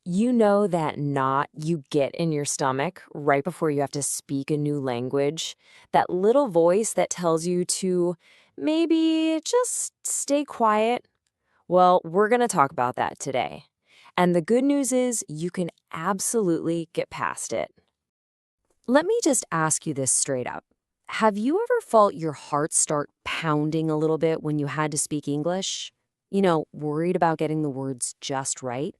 You know that knot you get in your stomach right before you have to speak a new language? That little voice that tells you to maybe just stay quiet? Well, we're going to talk about that today. And the good news is you can absolutely get past it. Let me just ask you this straight up. Have you ever felt your heart start pounding a little bit when you had to speak English? Worried about getting the words just right?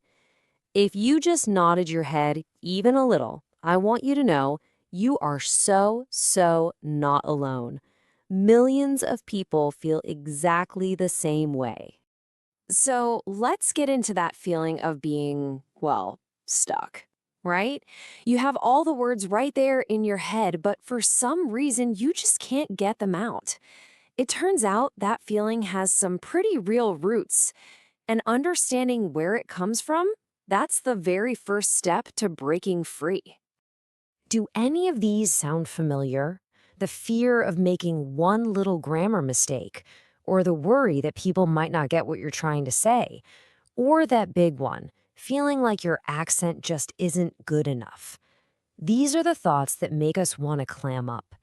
If you just nodded your head even a little, I want you to know you are so not alone. Millions of people feel exactly the same way. So let's get into that feeling of being, well, stuck, right? You have all the words right there in your head, but for some reason, you just can't get them out. It turns out that feeling has some pretty real roots, and understanding where it comes from, that's the very first step to breaking free. Do any of these sound familiar? The fear of making one little grammar mistake, or the worry that people might not get what you're trying to say, or that big one, feeling like your accent just isn't good enough. These are the thoughts that make us want to clam up.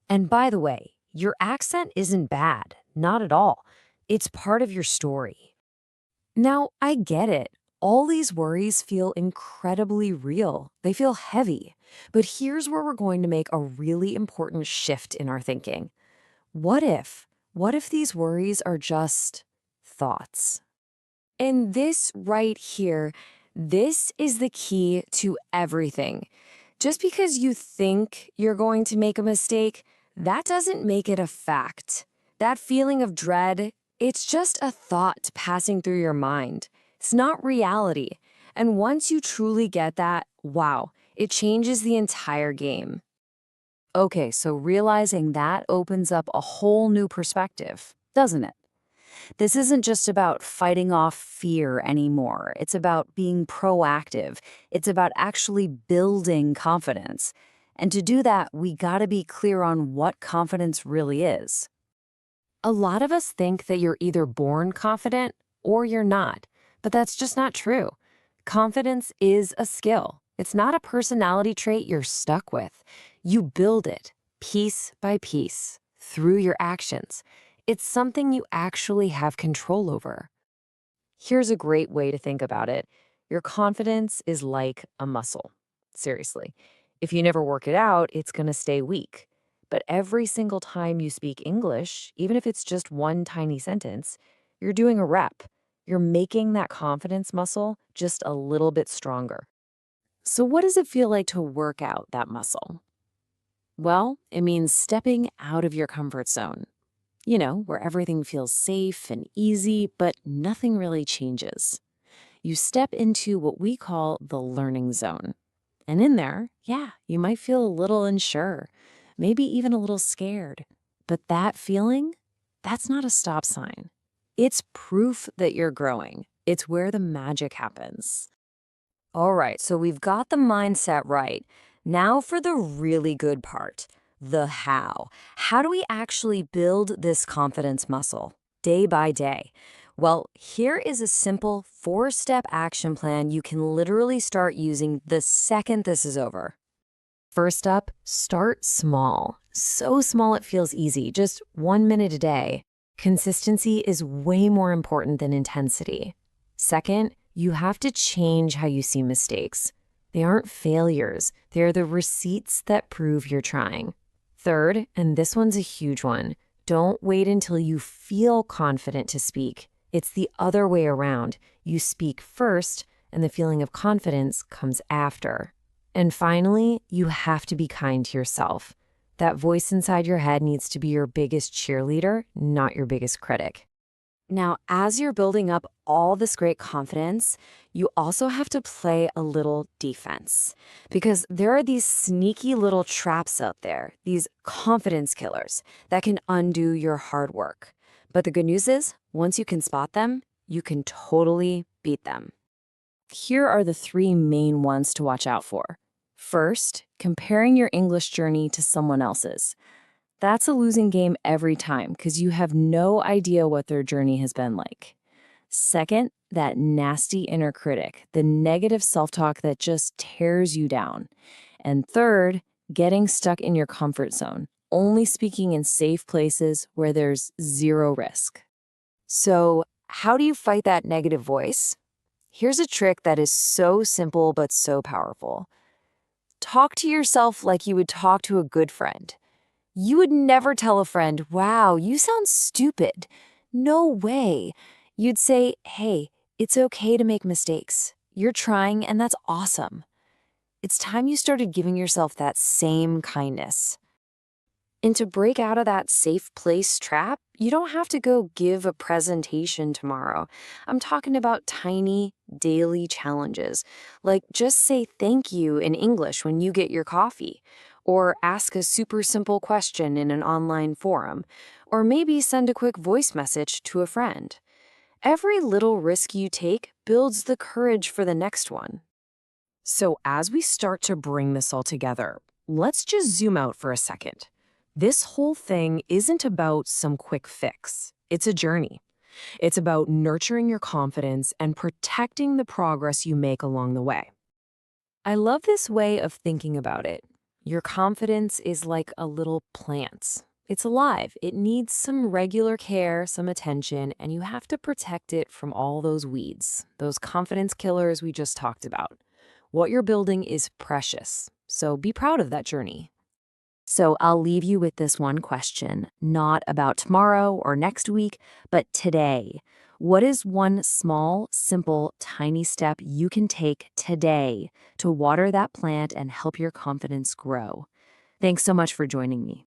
And by the way, your accent isn't bad, not at all. It's part of your story. Now, I get it. All these worries feel incredibly real. They feel heavy. But here's where we're going to make a really important shift in our thinking. What if? What if these worries are just thoughts? And this right here, this is the key to everything. Just because you think you're going to make a mistake, that doesn't make it a fact. That feeling of dread, it's just a thought passing through your mind. It's not reality. And once you truly get that, wow, it changes the entire game. Okay, so realizing that opens up a whole new perspective, doesn't it? This isn't just about fighting off fear anymore. It's about being proactive. It's about actually building confidence. And to do that, we gotta be clear on what confidence really is. A lot of us think that you're either born confident or you're not, but that's just not true. Confidence is a skill. It's not a personality trait you're stuck with. You build it piece by piece through your actions. It's something you actually have control over. Here's a great way to think about it. Your confidence is like a muscle. Seriously. If you never work it out, it's going to stay weak. But every single time you speak English, even if it's just one tiny sentence, you're doing a rep. You're making that confidence muscle just a little bit stronger. So what does it feel like to work out that muscle? Well, it means stepping out of your comfort zone. Where everything feels safe and easy, but nothing really changes. You step into what we call the learning zone. And in there, yeah, you might feel a little unsure, maybe even a little scared. But that feeling, that's not a stop sign. It's proof that you're growing. It's where the magic happens. All right, so we've got the mindset right. Now for the really good part, the how. How do we actually build this confidence muscle day by day? Well, here is a simple 4-step action plan you can literally start using the second this is over. First up, start small. So small it feels easy, just 1 minute a day. Consistency is way more important than intensity. Second, you have to change how you see mistakes. They aren't failures. They're the receipts that prove you're trying. Third, and this one's a huge one, don't wait until you feel confident to speak. It's the other way around. You speak first, and the feeling of confidence comes after. And finally, you have to be kind to yourself. That voice inside your head needs to be your biggest cheerleader, not your biggest critic. Now, as you're building up all this great confidence, you also have to play a little defense, because there are these sneaky little traps out there, these confidence killers that can undo your hard work. But the good news is, once you can spot them, you can totally beat them. Here are the 3 main ones to watch out for. First, comparing your English journey to someone else's. That's a losing game every time because you have no idea what their journey has been like. Second, that nasty inner critic, the negative self-talk that just tears you down. And third, getting stuck in your comfort zone, only speaking in safe places where there's zero risk. So, how do you fight that negative voice? Here's a trick that is so simple but so powerful. Talk to yourself like you would talk to a good friend. You would never tell a friend, "Wow, you sound stupid." No way. You'd say, "Hey, it's okay to make mistakes. You're trying, and that's awesome." It's time you started giving yourself that same kindness. And to break out of that safe place trap, you don't have to go give a presentation tomorrow. I'm talking about tiny, daily challenges, like just say thank you in English when you get your coffee, or ask a super simple question in an online forum, or maybe send a quick voice message to a friend. Every little risk you take builds the courage for the next one. So, as we start to bring this all together, let's just zoom out for a second. This whole thing isn't about some quick fix. It's a journey. It's about nurturing your confidence and protecting the progress you make along the way. I love this way of thinking about it. Your confidence is like a little plant. It's alive. It needs some regular care, some attention, and you have to protect it from all those weeds, those confidence killers we just talked about. What you're building is precious, so be proud of that journey. So I'll leave you with this one question, not about tomorrow or next week, but today. What is one small, simple, tiny step you can take today to water that plant and help your confidence grow? Thanks so much for joining me.